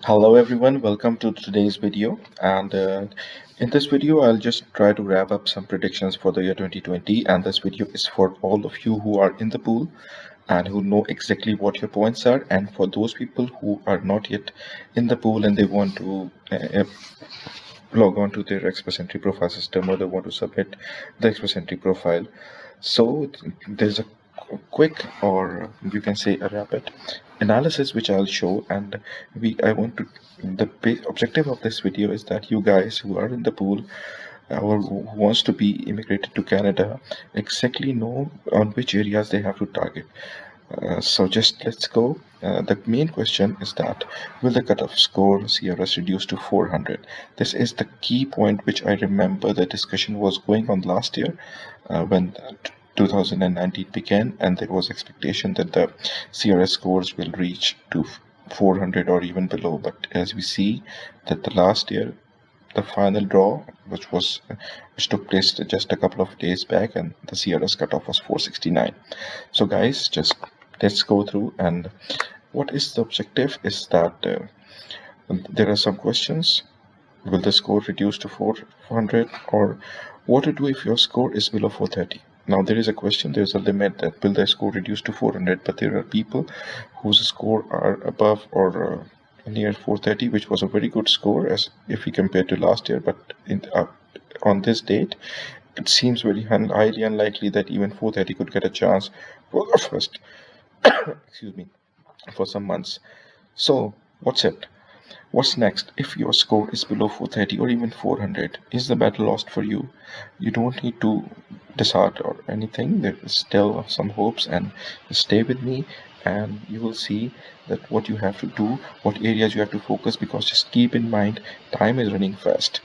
Hello everyone, welcome to today's video. And in this video, I'll just try to wrap up some predictions for the year 2020. And this video is for all of you who are in the pool and who know exactly what your points are. And for those people who are not yet in the pool and they want to log on to their Express Entry profile system, or they want to submit the Express Entry profile. So there's a quick, or you can say a rapid analysis which I'll show, and I want to, the objective of this video is that you guys who are in the pool or who wants to be immigrated to Canada exactly know on which areas they have to target. So just let's go. The main question is that will the cutoff score CRS reduce to 400? This is the key point which I remember the discussion was going on last year when 2019 began, and there was expectation that the CRS scores will reach to 400 or even below. But as we see that the last year, the final draw, which took place just a couple of days back, and the CRS cutoff was 469. So guys, just let's go through, and what is the objective is that there are some questions. Will the score reduce to 400, or what to do if your score is below 430? Now there is a question, there's a limit that will the score reduce to 400, but there are people whose score are above or near 430, which was a very good score as if we compare to last year, but on this date it seems very highly unlikely that even 430 could get a chance for the first excuse me, for some months. So what's it? What's next? If your score is below 430 or even 400, is the battle lost for you? You don't need to disheart or anything. There is still some hopes, and stay with me, and you will see that what you have to do, what areas you have to focus, because just keep in mind, time is running fast.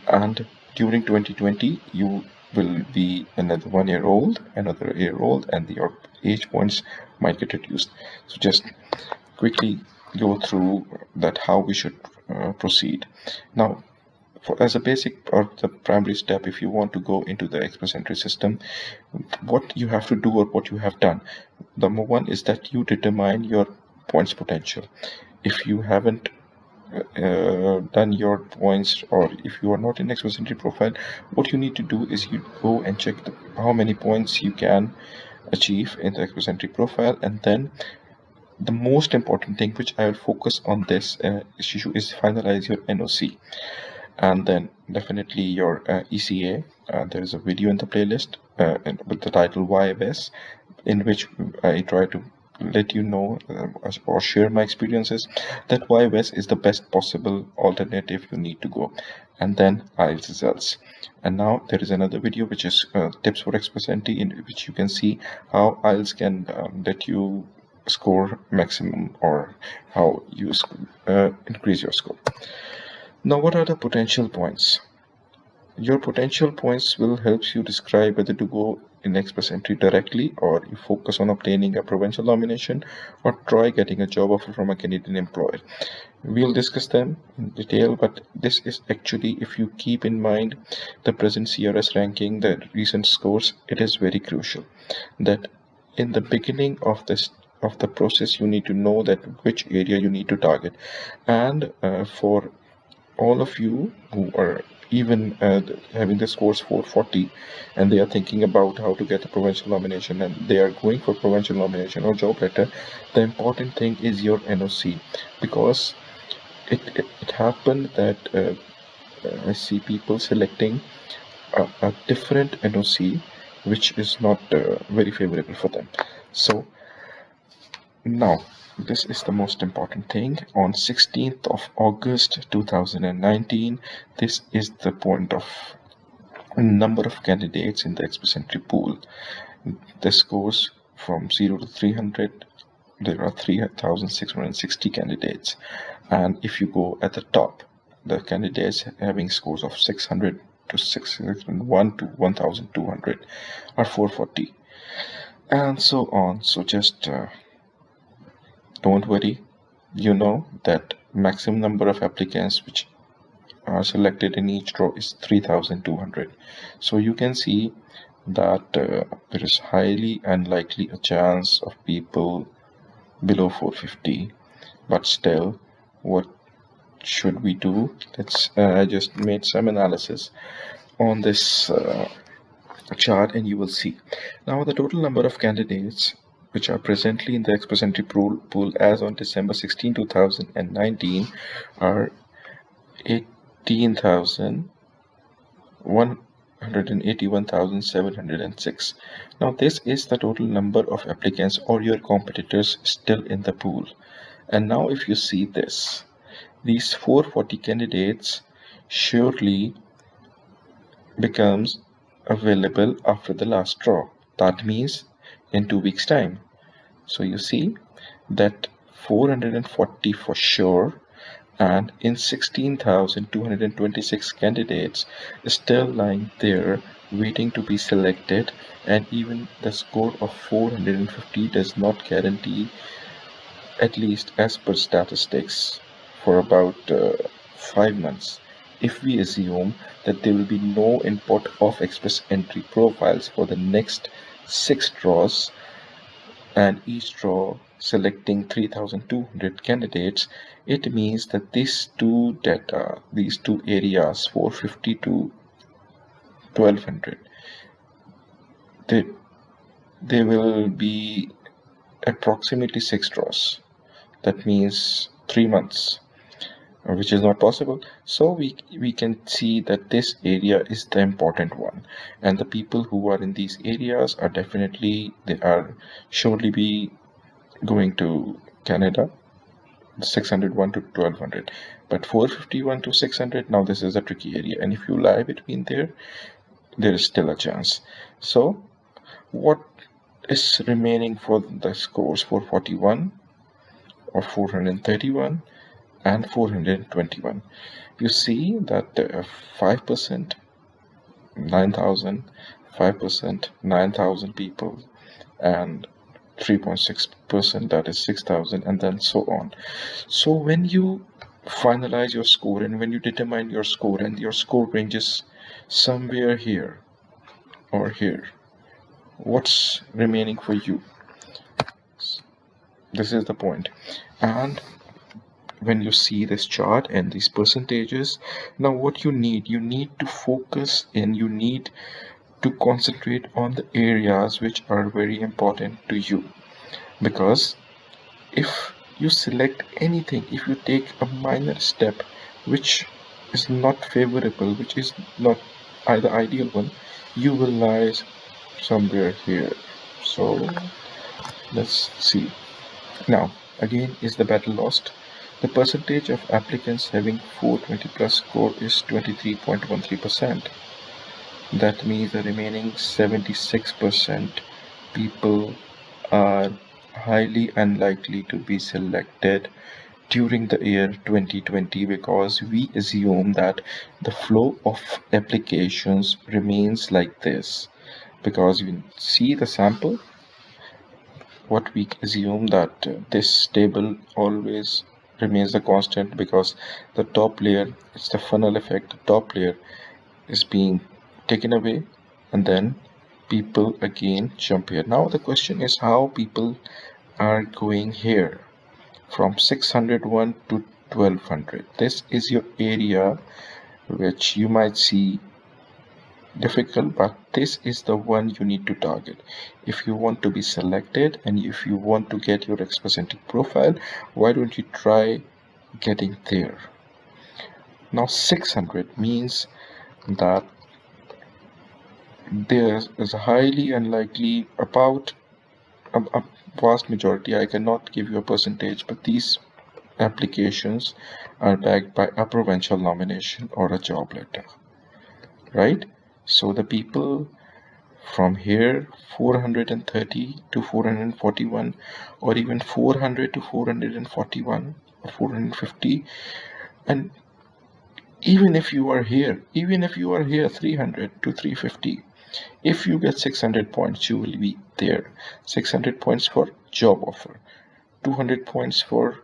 And during 2020, you will be another 1 year old, another year old, and your age points might get reduced. So just quickly go through that how we should proceed. Now, as a basic or the primary step, if you want to go into the Express Entry system, what you have to do or what you have done. Number one is that you determine your points potential. If you haven't done your points, or if you are not in Express Entry profile, what you need to do is you go and check how many points you can achieve in the Express Entry profile, and then the most important thing which I will focus on this issue is finalize your NOC, and then definitely your ECA. There is a video in the playlist with the title YFS, in which I try to let you know or share my experiences that YFS is the best possible alternative you need to go, and then IELTS results. And now there is another video which is tips for Express Entry, in which you can see how IELTS can let you score maximum, or how you increase your score. Now, what are the potential points? Your potential points will help you describe whether to go in Express Entry directly, or you focus on obtaining a provincial nomination, or try getting a job offer from a Canadian employer. We'll discuss them in detail, but this is actually, if you keep in mind the present CRS ranking, the recent scores, it is very crucial that in the beginning of the process you need to know that which area you need to target. And for all of you who are even having the scores 440 and they are thinking about how to get a provincial nomination, and they are going for provincial nomination or job letter, the important thing is your NOC, because it happened that I see people selecting a different NOC which is not very favorable for them. So now, this is the most important thing. On 16th of August 2019, this is the point of number of candidates in the Express Entry pool. This goes from 0 to 300. There are 3,660 candidates. And if you go at the top, the candidates having scores of 600 to 601 to 1,200 are 440. And so on. So just don't worry, you know that maximum number of applicants which are selected in each draw is 3,200. So you can see that there is highly unlikely a chance of people below 450, but still what should we do? I just made some analysis on this chart, and you will see. Now the total number of candidates which are presently in the express entry pool as on December 16, 2019 are 181,706. Now this is the total number of applicants or your competitors still in the pool. And now if you see this, these 440 candidates surely becomes available after the last draw. That means in 2 weeks time. So you see that 440 for sure, and in 16,226 candidates still lying there waiting to be selected, and even the score of 450 does not guarantee, at least as per statistics, for about 5 months. If we assume that there will be no import of express entry profiles for the next 6 draws, and each draw selecting 3,200 candidates, it means that these two areas, 450 to 1200, they will be approximately 6 draws. That means 3 months, which is not possible. So we can see that this area is the important one, and the people who are in these areas are surely be going to Canada, 601 to 1200, but 451 to 600, now this is a tricky area, and if you lie between there is still a chance. So what is remaining for the scores? 441 or 431 and 421. You see that 5%, 9,000, 5%, 9,000 people, and 3.6%, that is 6,000, and then so on. So when you finalize your score and when you determine your score, and your score ranges somewhere here or here, what's remaining for you? This is the point. And when you see this chart and these percentages, now what you need to focus and you need to concentrate on the areas which are very important to you. Because if you select anything, if you take a minor step which is not favorable, which is not the ideal one, you will lie somewhere here. So let's see. Now again, is the battle lost? The percentage of applicants having 420 plus score is 23.13%. That means the remaining 76% people are highly unlikely to be selected during the year 2020, because we assume that the flow of applications remains like this. Because we see the sample, what we assume that this table always remains the constant, because the top layer, it's the funnel effect, the top layer is being taken away and then people again jump here. Now the question is how people are going here from 601 to 1200. This is your area which you might see difficult, but this is the one you need to target if you want to be selected, and if you want to get your express entry profile. Why don't you try getting there? Now 600 means that there is a highly unlikely, about a vast majority, I cannot give you a percentage, but these applications are backed by a provincial nomination or a job letter, right? So the people from here, 430 to 441, or even 400 to 441 or 450, and even if you are here 300 to 350, if you get 600 points, you will be there. 600 points for job offer, 200 points for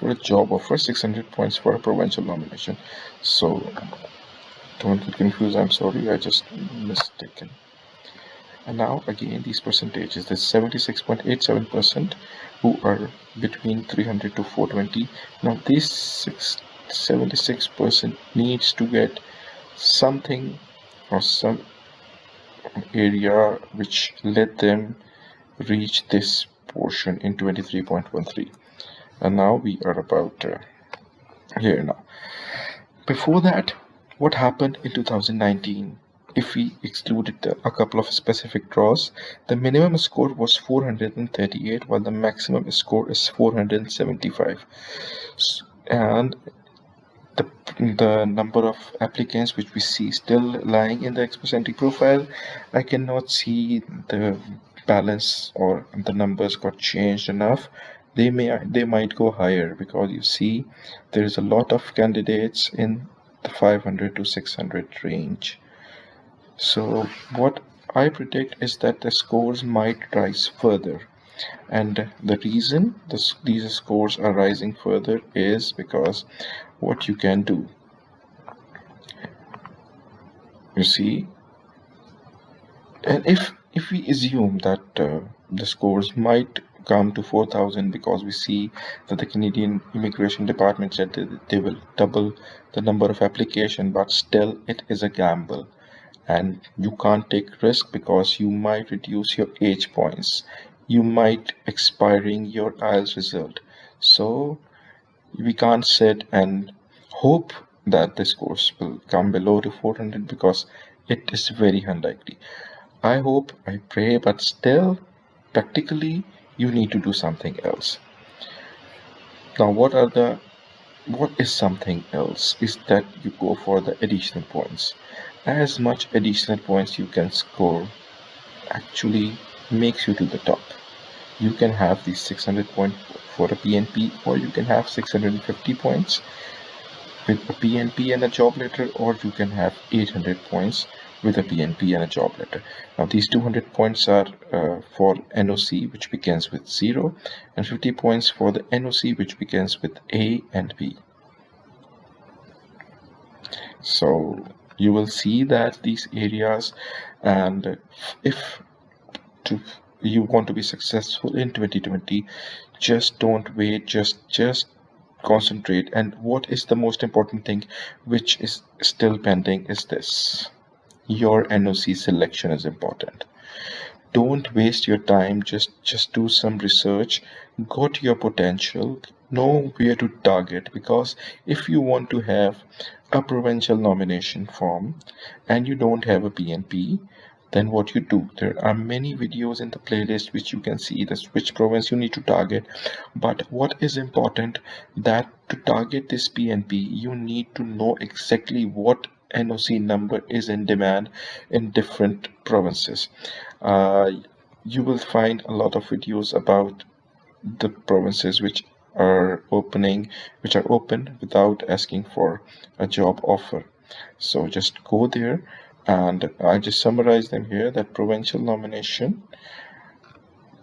a job offer, 600 points for a provincial nomination. So don't get confused, I'm sorry, I just mistaken. And now again these percentages, there's 76.87% who are between 300 to 420. Now this 76% needs to get something or some area which let them reach this portion in 23.13. And now we are about here now. Before that, what happened in 2019? If we excluded a couple of specific draws, the minimum score was 438 while the maximum score is 475. And the number of applicants which we see still lying in the express entry profile, I cannot see the balance or the numbers got changed enough. They might go higher because you see there is a lot of candidates in the 500 to 600 range. So what I predict is that the scores might rise further. And the reason these scores are rising further is because what you can do, you see, and if we assume that the scores might come to 4,000 because we see that the Canadian Immigration Department said that they will double the number of applications, but still it is a gamble. And you can't take risk because you might reduce your age points. You might expiring your IELTS result. So we can't sit and hope that the scores will come below to 400 because it is very unlikely. I hope, I pray, but still, practically, you need to do something else. Now, what is something else? Is that you go for the additional points. As much additional points you can score actually makes you to the top. You can have these 600 points for a PNP, or you can have 650 points with a PNP and a job letter, or you can have 800 points with a PNP and a job letter. Now these 200 points are for NOC, which begins with 0, and 50 points for the NOC, which begins with A and B. So you will see that these areas, and if you want to be successful in 2020, just don't wait, just concentrate. And what is the most important thing which is still pending is this: your NOC selection is important. Don't waste your time, just do some research, go to your potential, know where to target, because if you want to have a provincial nomination form and you don't have a PNP, then what you do, there are many videos in the playlist which you can see which province you need to target. But what is important, that to target this PNP you need to know exactly what NOC number is in demand in different provinces. You will find a lot of videos about the provinces which are open without asking for a job offer. So just go there, and I just summarize them here. That provincial nomination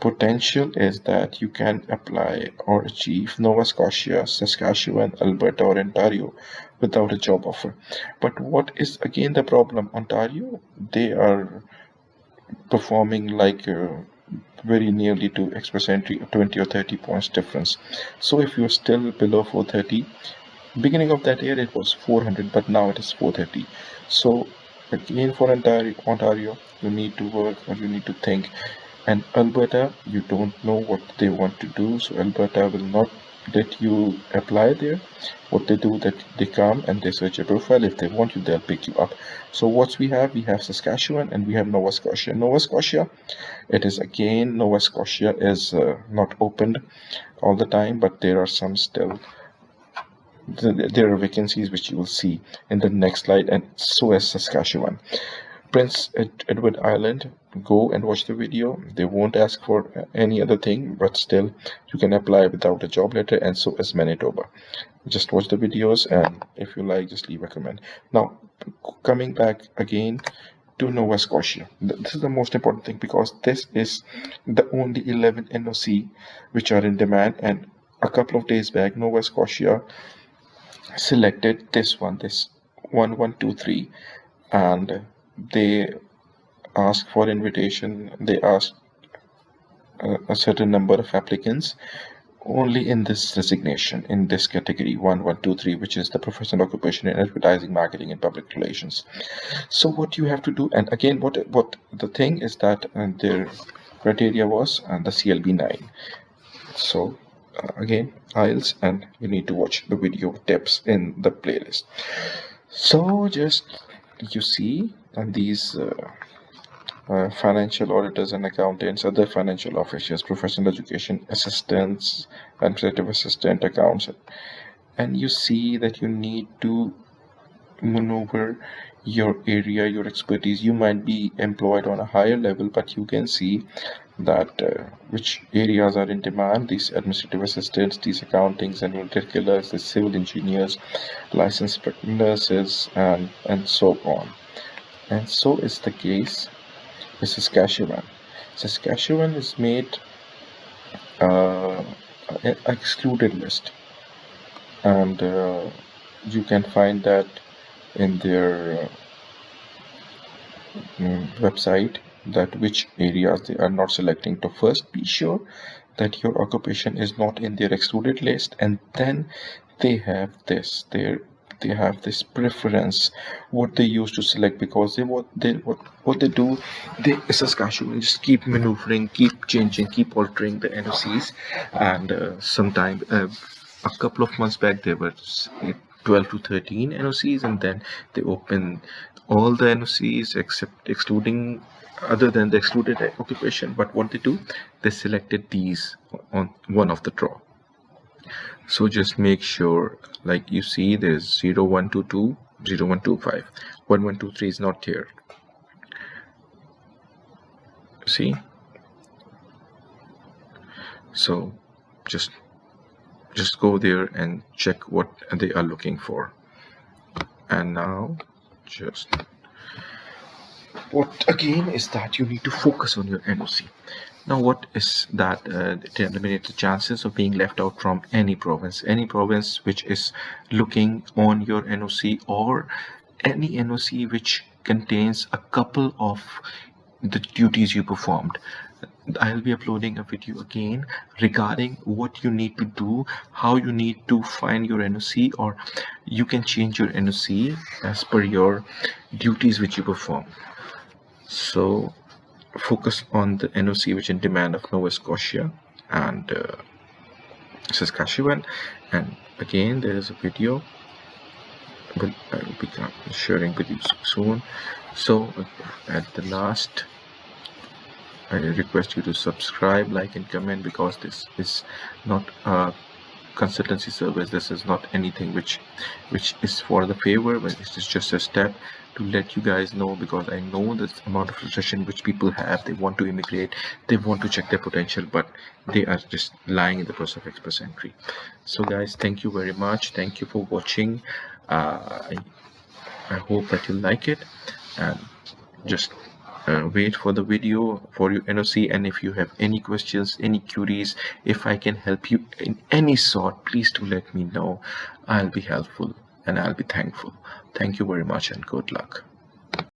potential is that you can apply or achieve Nova Scotia, Saskatchewan, Alberta, or Ontario without a job offer. But what is again the problem? Ontario, they are performing like very nearly to express entry, 20 or 30 points difference. So if you're still below 430, beginning of that year it was 400, but now it is 430. So again, for Ontario, you need to work, or you need to think. And Alberta, you don't know what they want to do, so Alberta will not let you apply there. What they do, that they come and they search your profile. If they want you, they'll pick you up. So what we have Saskatchewan and we have Nova Scotia. Nova Scotia, it is again, Nova Scotia is not opened all the time, but there are some still. There are vacancies which you will see in the next slide, and so is Saskatchewan. Prince Edward Island, go and watch the video. They won't ask for any other thing, but still you can apply without a job letter, and so is Manitoba. Just watch the videos, and if you like, just leave a comment. Now, coming back again to Nova Scotia. This is the most important thing, because this is the only 11 NOC which are in demand, and a couple of days back, Nova Scotia selected this 1123, and they ask for invitation, they ask a certain number of applicants only in this designation, in this category 1123, which is the professional occupation in advertising, marketing, and public relations. So what you have to do, and again, what the thing is that their criteria was the CLB 9. So again, IELTS, and you need to watch the video tips in the playlist. So just you see, and these financial auditors and accountants, other financial officers, professional education assistants, administrative assistant, accounts, and you see that you need to maneuver your area, your expertise. You might be employed on a higher level, but you can see that which areas are in demand: these administrative assistants, these accountings and interculars, the civil engineers, licensed nurses, and so on. And so is the case with Saskatchewan. Saskatchewan is made an excluded list, and you can find that in their website, that which areas they are not selecting. To first be sure that your occupation is not in their excluded list, and then they have this they have this preference what they use to select, because what they do, they Saskatchewan just keep maneuvering, keep changing, keep altering the NOCs, and sometime a couple of months back there were 12 to 13 NOCs, and then they open all the NOCs except excluding, other than the excluded occupation. But what they do, they selected these on one of the draw. So just make sure, like you see, there's 0122, 0125, 1123 is not here. See? So just go there and check what they are looking for. And now just what again is that you need to focus on your NOC. Now what is that? Eliminate the chances of being left out from any province which is looking on your NOC, or any NOC which contains a couple of the duties you performed. I'll be uploading a video again regarding what you need to do, how you need to find your NOC, or you can change your NOC as per your duties which you perform. So focus on the NOC which in demand of Nova Scotia and Saskatchewan. And again, there is a video, but I will be sharing with you soon. So at the last, I request you to subscribe, like, and comment, because this is not a consultancy service. This is not anything which is for the favor, but it is just a step to let you guys know, because I know this amount of frustration which people have. They want to immigrate, they want to check their potential, but they are just lying in the process of express entry. So guys, thank you very much. Thank you for watching. I hope that you like it, and just wait for the video for your NOC. And if you have any questions, any queries, if I can help you in any sort, please do let me know. I'll be helpful and I'll be thankful. Thank you very much, and good luck.